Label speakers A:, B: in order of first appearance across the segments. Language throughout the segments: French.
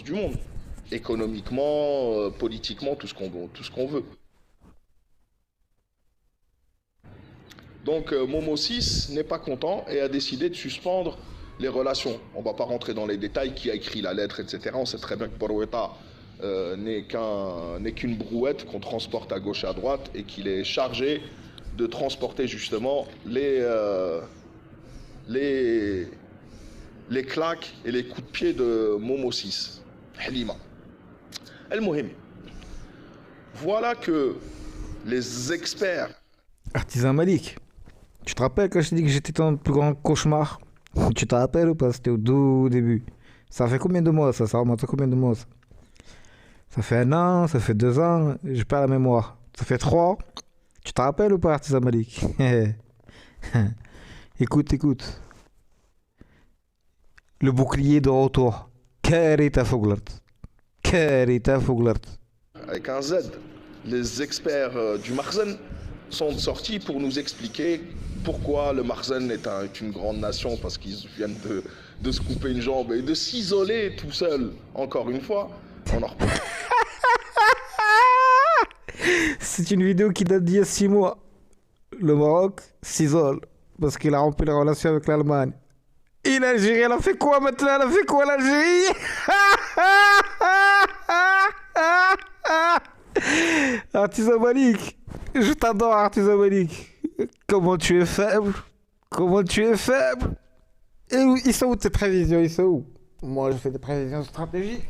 A: du monde. Économiquement, politiquement, tout ce qu'on veut. Donc Momo 6 n'est pas content et a décidé de suspendre les relations. On ne va pas rentrer dans les détails, qui a écrit la lettre, etc. On sait très bien que Boroueta n'est qu'une brouette qu'on transporte à gauche et à droite et qu'il est chargé de transporter justement les claques et les coups de pied de Momo 6. Halima. El Mohim. Voilà que les experts.
B: Artisan Malik, tu te rappelles quand je t'ai dit que j'étais ton plus grand cauchemar? Tu te rappelles ou pas? C'était au tout début. Ça fait combien de mois ça? Ça remonte à combien de mois ça? Ça fait 1 an, ça fait 2 ans, j'ai pas la mémoire. Ça fait 3. Tu te rappelles ou pas, Artisan Malik? Écoute, écoute. Le bouclier de retour. Karita Foglart. Karita Foglart.
A: Avec un Z. Les experts du Marzen sont sortis pour nous expliquer pourquoi le Marzen est une grande nation, parce qu'ils viennent de se couper une jambe et de s'isoler tout seul. Encore une fois, on en reparle.
B: C'est une vidéo qui date d'il y a 6 mois. Le Maroc s'isole parce qu'il a rompu les relations avec l'Allemagne. Et l'Algérie, elle a fait quoi maintenant? Elle a fait quoi l'Algérie? Artisan Malik, je t'adore Artisan Malik. Comment tu es faible? Comment tu es faible? Et ils sont où tes prévisions? Ils sont où? Moi, je fais des prévisions stratégiques.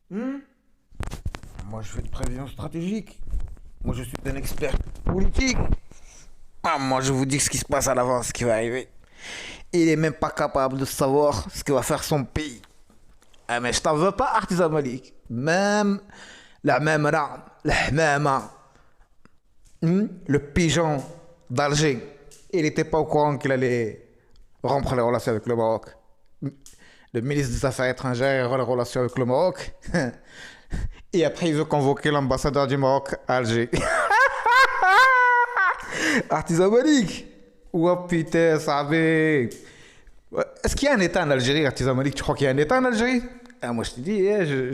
B: Moi, je fais des prévisions stratégiques. Moi, je suis un expert politique. Ah, moi, je vous dis ce qui se passe à l'avance, ce qui va arriver. Il est même pas capable de savoir ce que va faire son pays. Ah, mais je t'en veux pas, Artisan Malik. Même la même arme, la même arme. Le pigeon d'Alger, il n'était pas au courant qu'il allait rompre les relations avec le Maroc. Le ministre des Affaires étrangères rompt les relations avec le Maroc. Et après, il veut convoquer l'ambassadeur du Maroc à Alger. Artisan Malik. Oh putain, ça avait. Est-ce qu'il y a un État en Algérie, Artisan Malik? Tu crois qu'il y a un État en Algérie? Ah, moi, je te dis,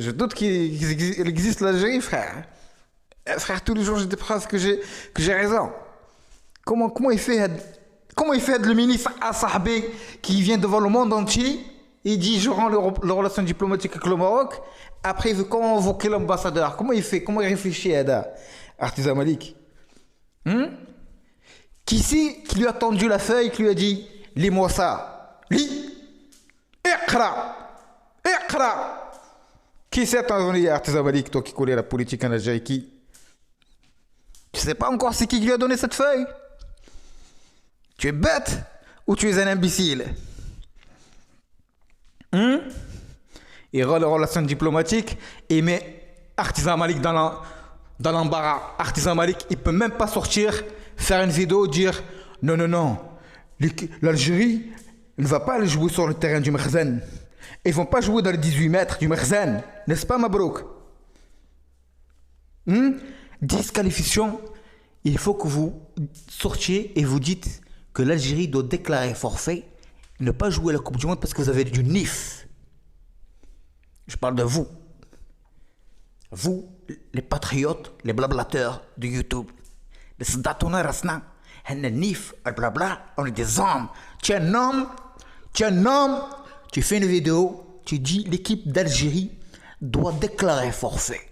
B: je doute qu'il existe l'Algérie, frère. Frère, tous les jours, j'ai des preuves que j'ai raison. Comment il fait le ministre Assahbi qui vient devant le monde entier et dit je rends les relations diplomatiques avec le Maroc. Après, il veut convoquer l'ambassadeur. Comment il fait? Comment il réfléchit, Ada? Artisan Malik. Qui lui a tendu la feuille, qui lui a dit lis-moi ça. Lis. Iqra. Iqra. Qui c'est entendu, Artisan Malik, toi qui connais la politique en Algérie? Qui? Tu sais pas encore c'est qui lui a donné cette feuille? Tu es bête ou tu es un imbécile? Il rend les relations diplomatiques et met Artisan Malik dans l'embarras. Artisan Malik, il peut même pas sortir, faire une vidéo, dire non, l'Algérie ne va pas aller jouer sur le terrain du Merzen. Ils vont pas jouer dans les 18 mètres du Merzen, n'est-ce pas, Mabrouk? Disqualification, il faut que vous sortiez et vous dites que l'Algérie doit déclarer forfait, ne pas jouer la Coupe du Monde parce que vous avez du NIF. Je parle de vous. Vous, les patriotes, les blablateurs de YouTube. Les Sdatona Rasna, le NIF, le blabla, on est des hommes. Tu es un homme, tu fais une vidéo, tu dis l'équipe d'Algérie doit déclarer forfait.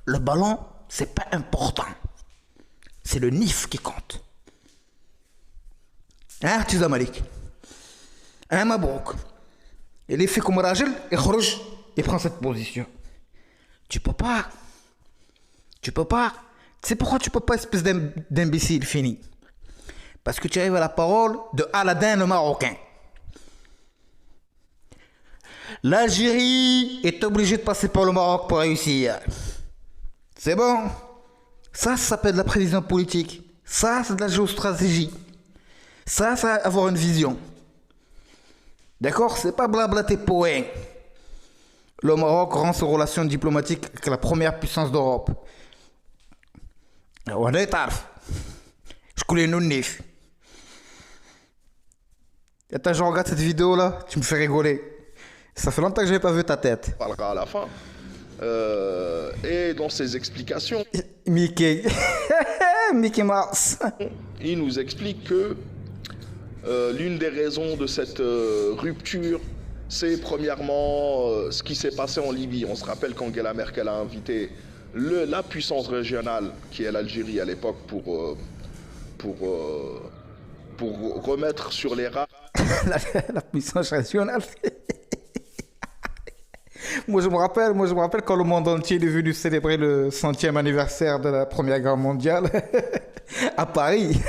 B: Le ballon, c'est pas important. C'est le NIF qui compte. Hein, Artisan Malik? Hein, Mabrouk? Il est fait comme Rajel et Khrouj, il prend cette position. Tu peux pas. Tu sais pourquoi tu peux pas, espèce d'imbécile fini? Parce que tu arrives à la parole de Aladdin le Marocain. L'Algérie est obligée de passer par le Maroc pour réussir. C'est bon? Ça s'appelle de la prévision politique. Ça, c'est de la géostratégie. Ça, c'est avoir une vision. D'accord? C'est pas blablater pour rien. Le Maroc rend ses relations diplomatiques avec la première puissance d'Europe. On est tarf. Je connais nos nif. Attends, je regarde cette vidéo là, tu me fais rigoler. Ça fait longtemps que je n'ai pas vu ta tête.
A: On parlera à la fin. Et dans ses explications,
B: Mickey. Mickey Mouse.
A: il nous explique que l'une des raisons de cette rupture, c'est premièrement ce qui s'est passé en Libye. On se rappelle qu'Angela Merkel a invité la puissance régionale, qui est l'Algérie à l'époque, pour remettre sur les rails.
B: La puissance régionale. Moi, je me rappelle quand le monde entier est venu célébrer le 100e anniversaire de la Première Guerre mondiale à Paris.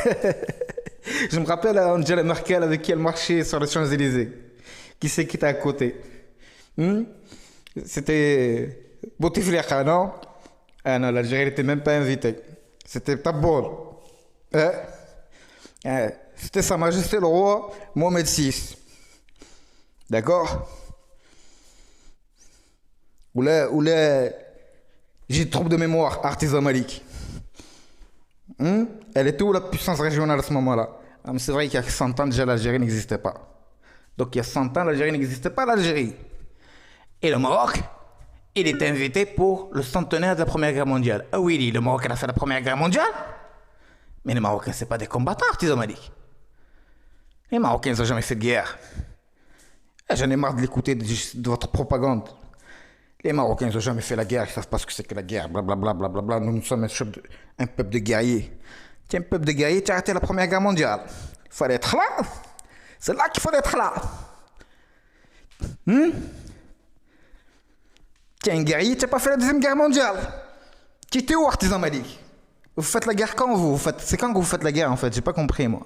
B: Je me rappelle Angela Merkel avec qui elle marchait sur les Champs-Élysées. Qui c'est qui était à côté? C'était Bouteflika, non? Ah non, l'Algérie n'était même pas invitée. C'était Taboul. C'était Sa Majesté le roi Mohamed VI. D'accord? Ou là, j'ai trouble de mémoire, Artisan Malik. Elle était où la puissance régionale à ce moment-là? Ah, mais c'est vrai qu'il y a 100 ans déjà l'Algérie n'existait pas. Donc il y a 100 ans l'Algérie n'existait pas, l'Algérie. Et le Maroc, il était invité pour le centenaire de la Première Guerre mondiale. Ah oui, le Maroc a fait la Première Guerre mondiale. Mais les Marocains, c'est pas des combattants, Artisan Malik. Les Marocains, ils n'ont jamais fait de guerre. J'en ai marre de l'écouter de votre propagande. Les Marocains, ils n'ont jamais fait la guerre, ils ne savent pas ce que c'est que la guerre, blablabla, blablabla. Nous sommes un peuple de guerriers. Tu es un peuple de guerriers, tu as arrêté la Première Guerre mondiale. Il fallait être là. C'est là qu'il fallait être là. Tu es un guerrier, tu n'as pas fait la Deuxième Guerre mondiale. Tu étais où, Artisan Malik? Vous faites la guerre quand vous C'est quand que vous faites la guerre, en fait? J'ai pas compris, moi.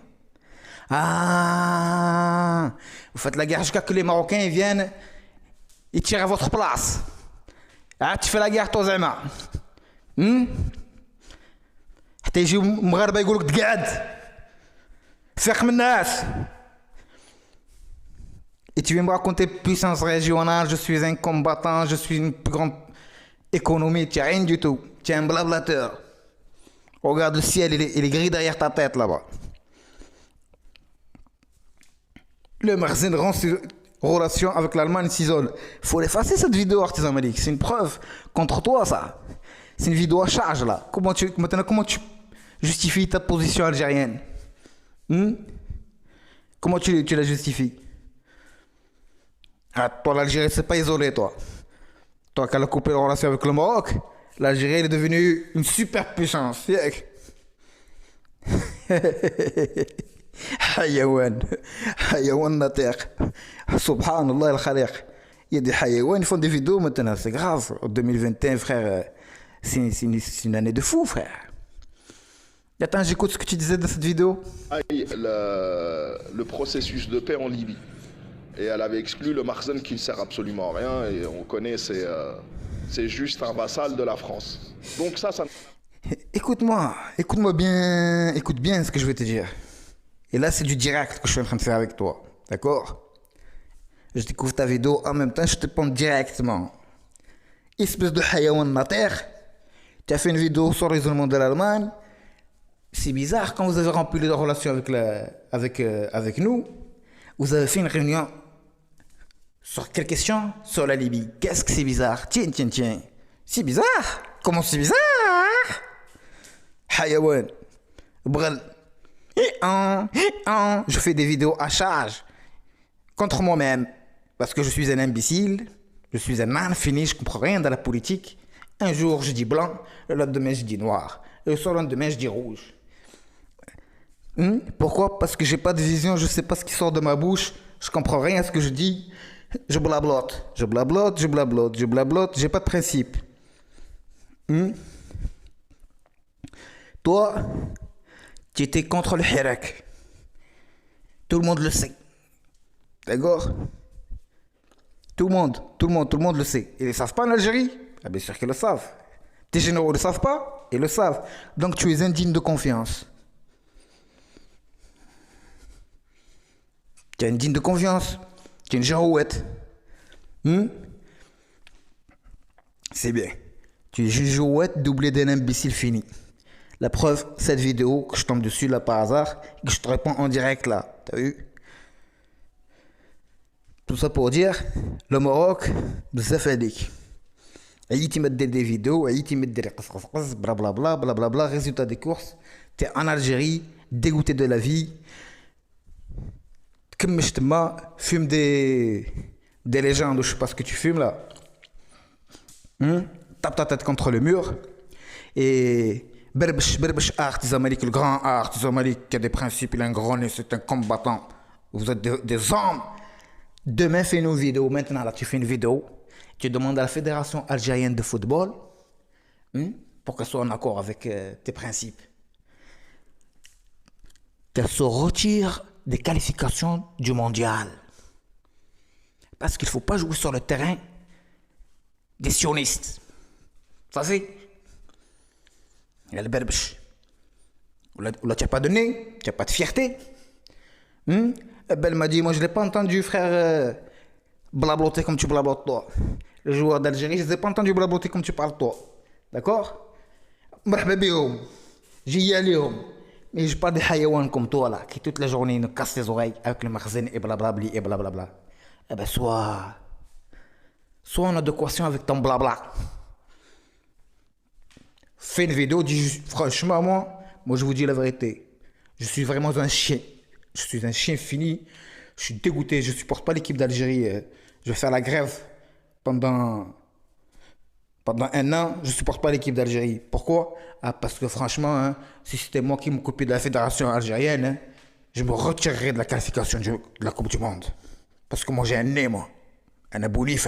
B: Ah, vous faites la guerre jusqu'à que les Marocains ils viennent, ils tirent à votre place. Ah, tu fais la guerre, toi, Zema. حتى يجيو مغاربه يقولوا لك تقعد فيق من الناس. Et tu viens me raconter puissance régionale, je suis un combattant, je suis une plus grande économie, tu n'as rien du tout. Tu es un blablateur. Regarde le ciel, il est gris derrière ta tête là-bas. Le Marzin rend ses relations avec l'Allemagne s'isole. Il faut l'effacer cette vidéo, Artisan Malik. C'est une preuve contre toi, ça. C'est une vidéo à charge, là. Comment tu justifies ta position algérienne? Comment tu la justifies? Ah, toi, l'Algérie, c'est pas isolé, toi. Toi, qui as coupé la relation avec le Maroc, l'Algérie est devenue une superpuissance. حيوان ناطق سبحان الله الخالق. Il y a des حيوان, ils font des vidéos maintenant, c'est grave. En 2021, frère, c'est une année de fou, frère. Attends, j'écoute ce que tu disais dans cette vidéo.
A: Le processus de paix en Libye. Et elle avait exclu le Marzin qui ne sert absolument à rien. Et on connaît, c'est juste un vassal de la France. Donc ça...
B: Écoute-moi bien, écoute bien ce que je vais te dire. Et là, c'est du direct que je suis en train de faire avec toi. D'accord? Je découvre ta vidéo, en même temps, je te réponds directement. Espèce de hayawan nater, tu as fait une vidéo sur l'isolement de l'Allemagne. C'est bizarre, quand vous avez rempli les relations avec nous, vous avez fait une réunion sur quelle question? Sur la Libye. Qu'est-ce que c'est bizarre? Tiens. C'est bizarre? Comment c'est bizarre? Hayawan. Brel. Je fais des vidéos à charge contre moi-même parce que je suis un imbécile, je suis un man fini, je comprends rien dans la politique. Un jour je dis blanc, le lendemain je dis noir, le surlendemain je dis rouge. Pourquoi? Parce que j'ai pas de vision, je sais pas ce qui sort de ma bouche, je comprends rien à ce que je dis, je blablote, j'ai pas de principe. Toi, tu étais contre le Hirak. Tout le monde le sait. D'accord? Tout le monde le sait. Ils ne le savent pas en Algérie? Ah bien sûr qu'ils le savent. Tes généraux ne le savent pas? Ils le savent. Donc tu es indigne de confiance. Tu es indigne de confiance. Tu es une girouette. C'est bien. Tu es une girouette doublée d'un imbécile fini. La preuve, cette vidéo que je tombe dessus là par hasard, que je te réponds en direct là. T'as vu? Tout ça pour dire, le Maroc, بزاف عليك. عييتي ما دير des vidéos, عييتي ما دير قص blablabla, blablabla, résultat des courses. T'es en Algérie, dégoûté de la vie. تكمش تما, fume des légendes ou je sais pas ce que tu fumes là. Tape ta tête contre le mur. Et Berbesh Art Zamalek, le grand Art Zamalek qui a des principes, il a un grand nez, c'est un combattant. Vous êtes des hommes. Demain, fais une vidéo. Maintenant, là, tu fais une vidéo. Tu demandes à la Fédération algérienne de football pour qu'elle soit en accord avec tes principes. Qu'elle se retire des qualifications du mondial. Parce qu'il ne faut pas jouer sur le terrain des sionistes. Ça c'est. Il y a le berbèche. Ou là, tu n'as pas de nez, tu n'as pas de fierté. Elle m'a dit, moi je ne l'ai pas entendu, frère, blabloter comme tu blablotes toi. Les joueurs d'Algérie, je ne les ai pas entendu blabloter comme tu parles toi. D'accord? J'y allais. Mais je parle des hayawan comme toi là, qui toute la journée nous cassent les oreilles avec le magasin et blablabli et blablabla. Eh ben soit en adéquation avec ton blabla. Fais une vidéo, dis franchement moi je vous dis la vérité. Je suis vraiment un chien. Je suis un chien fini. Je suis dégoûté, je supporte pas l'équipe d'Algérie. Je vais faire la grève pendant 1 an, je supporte pas l'équipe d'Algérie. Pourquoi? Parce que franchement, si c'était moi qui m'occupais de la fédération algérienne, je me retirerais de la qualification de la Coupe du Monde. Parce que moi j'ai un nez, moi. Un aboulif,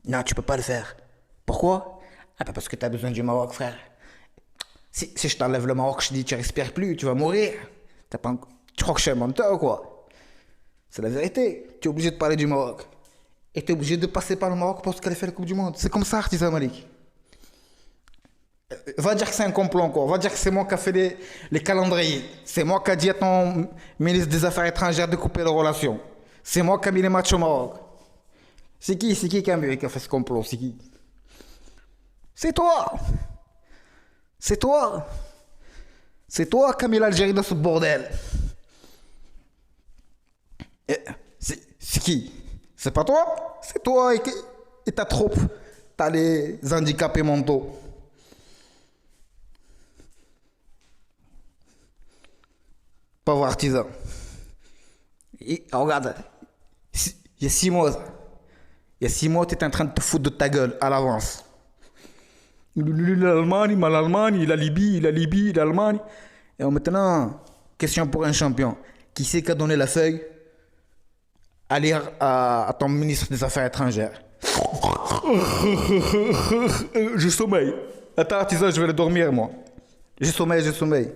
B: Non, tu peux pas le faire. Pourquoi? Parce que tu as besoin du Maroc, frère. Si je t'enlève le Maroc, je te dis tu respires plus, tu vas mourir. Tu crois que je suis un menteur ou quoi? C'est la vérité. Tu es obligé de parler du Maroc. Et tu es obligé de passer par le Maroc pour se qualifier à la Coupe du Monde. C'est comme ça, Artisan Malik. Va dire que c'est un complot encore. Va dire que c'est moi qui a fait les calendriers. C'est moi qui a dit à ton ministre des Affaires étrangères de couper les relations. C'est moi qui a mis les matchs au Maroc. C'est qui qui a fait ce complot? C'est qui? C'est toi. C'est toi. C'est toi qui a mis l'Algérie dans ce bordel. C'est qui? C'est pas toi? C'est toi et ta troupe. T'as les handicapés mentaux. Pauvre artisan. Regarde, il y a 6 mois. Il y a 6 mois, tu étais en train de te foutre de ta gueule à l'avance. L'Allemagne, la Libye, l'Allemagne. Et maintenant, question pour un champion. Qui c'est qui a donné la feuille à lire à ton ministre des Affaires étrangères? Je sommeille. Attends, artisan, je vais le dormir, moi. Je sommeille.